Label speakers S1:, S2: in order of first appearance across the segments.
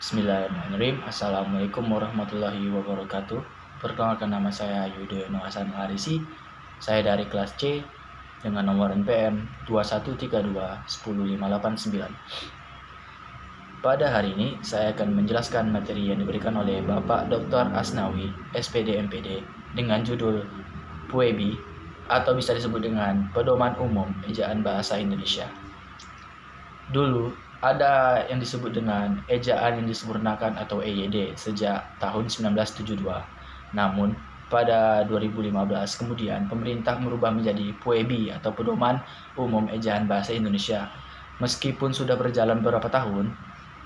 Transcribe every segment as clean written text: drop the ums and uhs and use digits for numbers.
S1: Bismillahirrahmanirrahim. Assalamualaikum warahmatullahi wabarakatuh. Perkenalkan, nama saya Yudhoyono Hasan Arisi. Saya dari kelas C dengan nomor NPM 2132 10589. Pada hari ini saya akan menjelaskan materi yang diberikan oleh Bapak Dr. Asnawi, SPD MPD, dengan judul PUEBI atau bisa disebut dengan Pedoman Umum Ejaan Bahasa Indonesia. Dulu ada yang disebut dengan ejaan yang disempurnakan atau EYD sejak tahun 1972. Namun pada 2015 kemudian pemerintah merubah menjadi PUEBI atau Pedoman Umum Ejaan Bahasa Indonesia. Meskipun sudah berjalan beberapa tahun,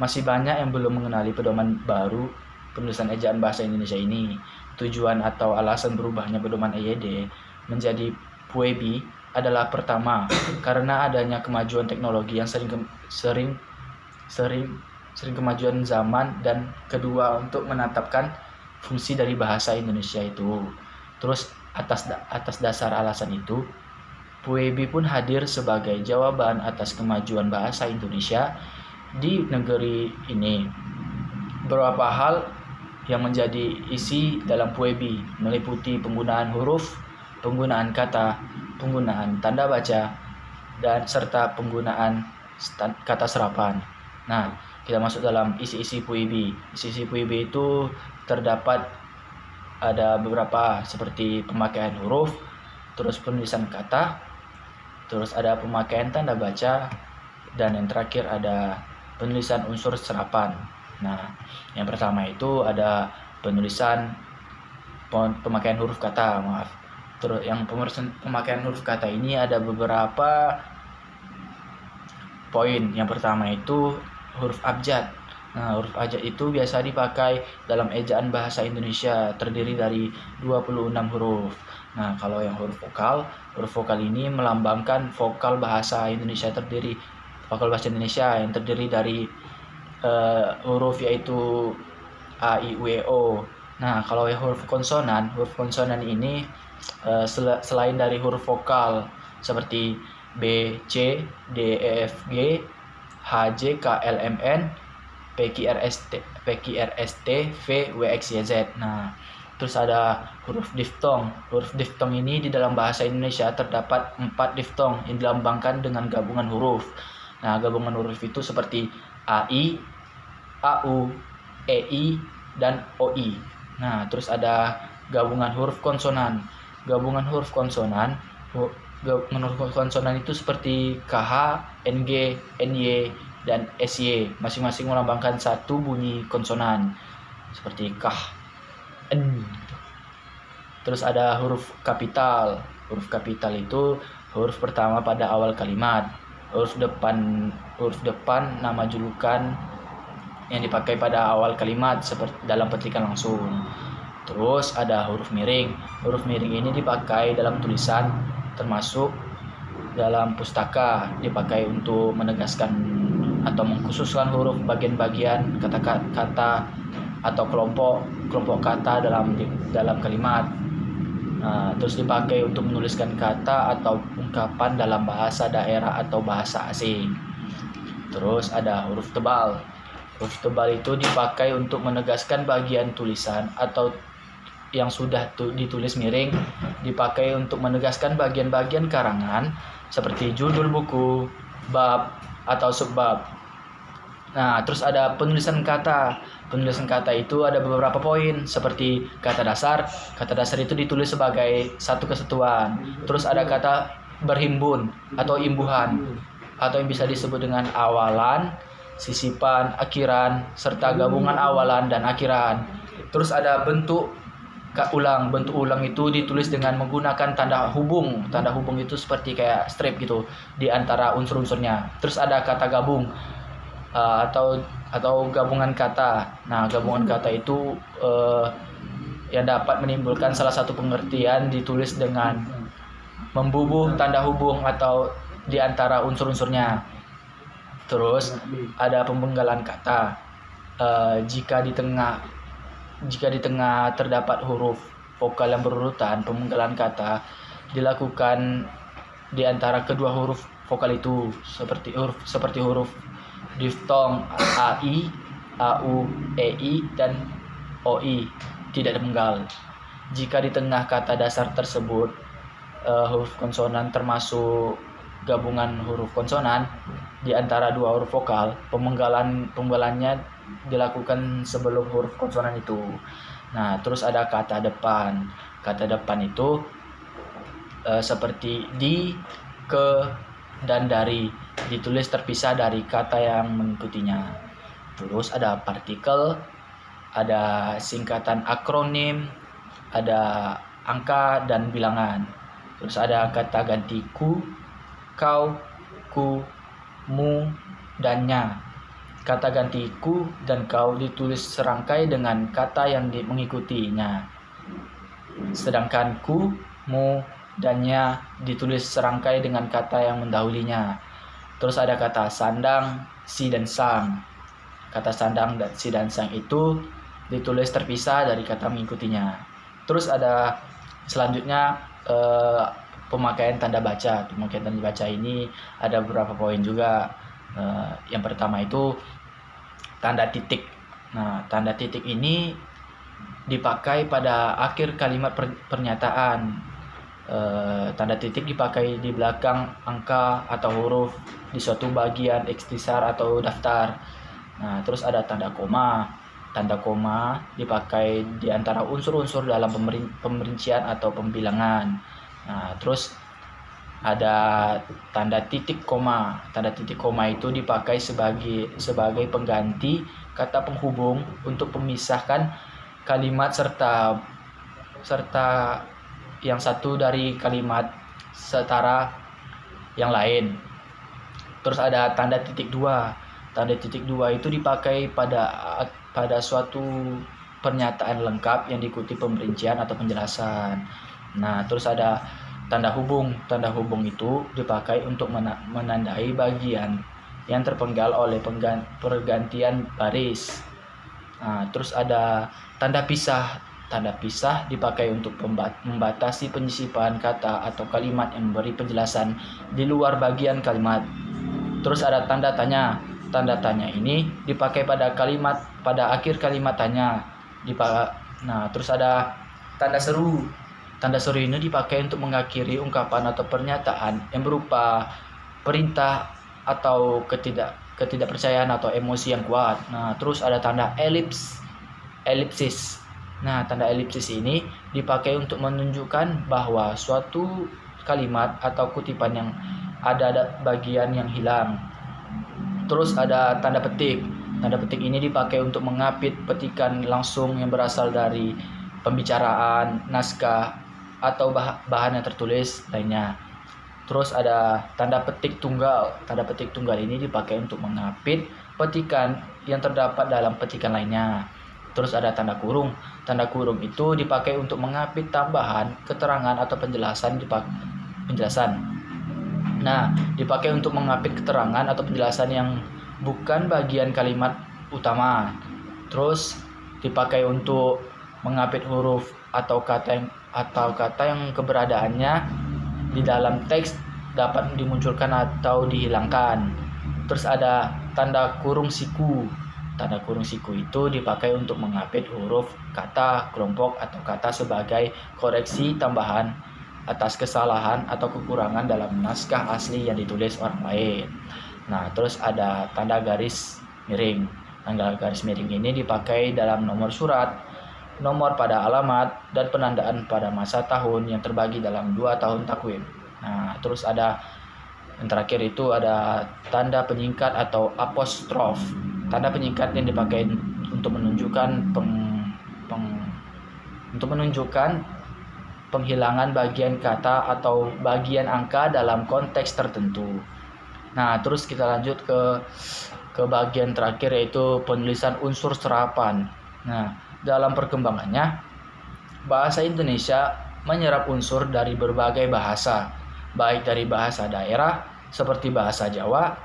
S1: masih banyak yang belum mengenali pedoman baru penulisan ejaan bahasa Indonesia ini. Tujuan atau alasan berubahnya pedoman EYD menjadi PUEBI adalah pertama, karena adanya kemajuan teknologi yang sering kemajuan zaman, dan kedua untuk menetapkan fungsi dari bahasa Indonesia itu. Terus atas dasar alasan itu, PUEBI pun hadir sebagai jawaban atas kemajuan bahasa Indonesia di negeri ini. Beberapa hal yang menjadi isi dalam PUEBI meliputi penggunaan huruf, penggunaan kata, penggunaan tanda baca, dan serta penggunaan kata serapan. Nah, kita masuk dalam isi-isi PUEBI. Isi-isi PUEBI itu terdapat ada beberapa, seperti pemakaian huruf, terus penulisan kata, terus ada pemakaian tanda baca, dan yang terakhir ada penulisan unsur serapan. Nah, yang pertama itu ada pemakaian huruf kata, Terus yang pemakaian huruf kata ini ada beberapa poin. Yang pertama itu huruf abjad. Nah, huruf abjad itu biasa dipakai dalam ejaan bahasa Indonesia, terdiri dari 26 huruf. Nah, kalau yang huruf vokal ini melambangkan vokal bahasa Indonesia yang terdiri dari huruf yaitu A, I, U, E, O. Nah, kalau yang huruf konsonan ini selain dari huruf vokal seperti B, C, D, E, F, G, H, J, K, L, M, N, P, Q, R, S, T, V, W, X, Y, Z. Nah, terus ada huruf diftong. Huruf diftong ini di dalam bahasa Indonesia terdapat 4 diftong yang dilambangkan dengan gabungan huruf. Nah, gabungan huruf itu seperti AI, AU, EI, dan OI. Nah, terus ada gabungan huruf konsonan. Gabungan huruf konsonan itu seperti KH, NG, NY, dan SY. Masing-masing melambangkan satu bunyi konsonan, seperti KAH, N. Terus ada huruf kapital. Huruf kapital itu huruf pertama pada awal kalimat. Huruf depan nama julukan yang dipakai pada awal kalimat seperti dalam petikan langsung. Terus ada huruf miring. Huruf miring ini dipakai dalam tulisan, termasuk dalam pustaka, dipakai untuk menegaskan atau mengkhususkan huruf bagian-bagian kata-kata atau kelompok kata dalam kalimat. Nah, terus dipakai untuk menuliskan kata atau ungkapan dalam bahasa daerah atau bahasa asing. Terus ada huruf tebal. Huruf tebal itu dipakai untuk menegaskan bagian tulisan atau yang sudah ditulis miring, dipakai untuk menegaskan bagian-bagian karangan seperti judul buku, bab, atau subbab. Nah, terus ada penulisan kata. Penulisan kata itu ada beberapa poin, seperti kata dasar. Kata dasar itu ditulis sebagai satu kesatuan. Terus ada kata berhimpun atau imbuhan, atau yang bisa disebut dengan awalan, sisipan, akhiran, serta gabungan awalan dan akhiran. Terus ada bentuk ulang. Bentuk ulang itu ditulis dengan menggunakan tanda hubung. Tanda hubung itu seperti kayak strip gitu di antara unsur-unsurnya. Terus ada kata gabung atau gabungan kata. Nah, gabungan kata itu yang dapat menimbulkan salah satu pengertian ditulis dengan membubuh tanda hubung atau di antara unsur-unsurnya. Terus ada pemenggalan kata. Jika di tengah terdapat huruf vokal yang berurutan, pemenggalan kata dilakukan di antara kedua huruf vokal itu, seperti huruf diftong AI, AU, EI, dan OI tidak tunggal. Jika di tengah kata dasar tersebut huruf konsonan termasuk gabungan huruf konsonan di antara dua huruf vokal, pemenggalannya dilakukan sebelum huruf konsonan itu. Nah, terus ada kata depan. Kata depan itu seperti di, ke, dan dari, ditulis terpisah dari kata yang mengikutinya. Terus ada partikel, ada singkatan akronim, ada angka dan bilangan. Terus ada kata ganti ku, kau, ku, mu, dan nya. Kata ganti ku dan kau ditulis serangkai dengan kata yang mengikutinya. Sedangkan ku, mu, dan nya ditulis serangkai dengan kata yang mendahulinya. Terus ada kata sandang, si, dan sang. Kata sandang dan si dan sang itu ditulis terpisah dari kata mengikutinya. Terus ada selanjutnya pemakaian tanda baca. Pemakaian tanda baca ini ada beberapa poin juga. Yang pertama itu tanda titik. Nah, tanda titik ini dipakai pada akhir kalimat pernyataan. Tanda titik dipakai di belakang angka atau huruf di suatu bagian ikhtisar atau daftar. Nah, terus ada tanda koma. Tanda koma dipakai di antara unsur-unsur dalam pemerincian atau pembilangan. Nah, terus ada tanda titik koma. Tanda titik koma itu dipakai sebagai pengganti kata penghubung untuk memisahkan kalimat serta yang satu dari kalimat setara yang lain. Terus ada tanda titik dua. Tanda titik dua itu dipakai pada suatu pernyataan lengkap yang diikuti pemerincian atau penjelasan. Nah, terus ada tanda hubung. Tanda hubung itu dipakai untuk menandai bagian yang terpenggal oleh pergantian baris. Nah, terus ada tanda pisah. Tanda pisah dipakai untuk membatasi penyisipan kata atau kalimat yang memberi penjelasan di luar bagian kalimat. Terus ada tanda tanya. Tanda tanya ini dipakai pada akhir kalimat tanya. Nah, terus ada tanda seru. Tanda seru ini dipakai untuk mengakhiri ungkapan atau pernyataan yang berupa perintah atau ketidakpercayaan atau emosi yang kuat. Nah, terus ada tanda elipsis. Nah, tanda elipsis ini dipakai untuk menunjukkan bahwa suatu kalimat atau kutipan yang ada bagian yang hilang. Terus ada tanda petik. Tanda petik ini dipakai untuk mengapit petikan langsung yang berasal dari pembicaraan, naskah, atau bahan yang tertulis lainnya. Terus ada tanda petik tunggal. Tanda petik tunggal ini dipakai untuk mengapit petikan yang terdapat dalam petikan lainnya. Terus ada tanda kurung. Tanda kurung itu dipakai untuk mengapit tambahan, keterangan atau penjelasan. Nah, dipakai untuk mengapit keterangan atau penjelasan yang bukan bagian kalimat utama. Terus dipakai untuk mengapit huruf atau kata yang keberadaannya di dalam teks dapat dimunculkan atau dihilangkan. Terus ada tanda kurung siku. Tanda kurung siku itu dipakai untuk mengapit huruf, kata, kelompok, atau kata sebagai koreksi tambahan atas kesalahan atau kekurangan dalam naskah asli yang ditulis orang lain. Nah, terus ada tanda garis miring. Tanda garis miring ini dipakai dalam nomor surat, nomor pada alamat, dan penandaan pada masa tahun yang terbagi dalam 2 tahun takwim. Nah, terus ada yang terakhir itu ada tanda penyingkat atau apostrof. Tanda penyingkat yang dipakai untuk menunjukkan penghilangan bagian kata atau bagian angka dalam konteks tertentu. Nah, terus kita lanjut ke bagian terakhir yaitu penulisan unsur serapan. Nah, dalam perkembangannya bahasa Indonesia menyerap unsur dari berbagai bahasa, baik dari bahasa daerah seperti bahasa Jawa,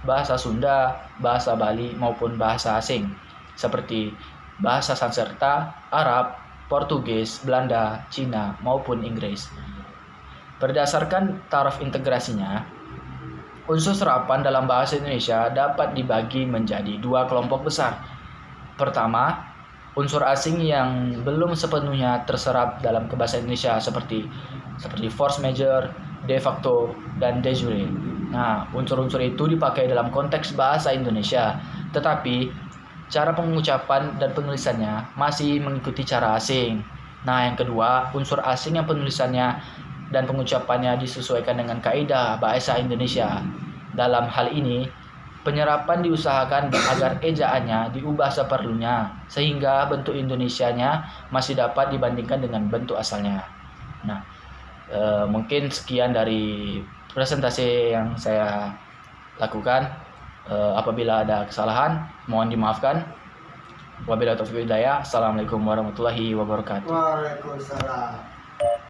S1: bahasa Sunda, bahasa Bali maupun bahasa asing seperti bahasa Sanskerta, Arab, Portugis, Belanda, Cina maupun Inggris. Berdasarkan taraf integrasinya, Unsur serapan dalam bahasa Indonesia dapat dibagi menjadi dua kelompok besar. Pertama, unsur asing yang belum sepenuhnya terserap dalam bahasa Indonesia seperti force major, de facto, dan de jure. Nah, unsur-unsur itu dipakai dalam konteks bahasa Indonesia, tetapi cara pengucapan dan penulisannya masih mengikuti cara asing. Nah, yang kedua, unsur asing yang penulisannya dan pengucapannya disesuaikan dengan kaidah bahasa Indonesia. Dalam hal ini, penyerapan diusahakan agar ejaannya diubah seperlunya, sehingga bentuk Indonesianya masih dapat dibandingkan dengan bentuk asalnya. Nah, mungkin sekian dari presentasi yang saya lakukan. Apabila ada kesalahan, mohon dimaafkan. Wabillahi taufiq wal hidayah. Assalamualaikum warahmatullahi wabarakatuh.
S2: Waalaikumsalam.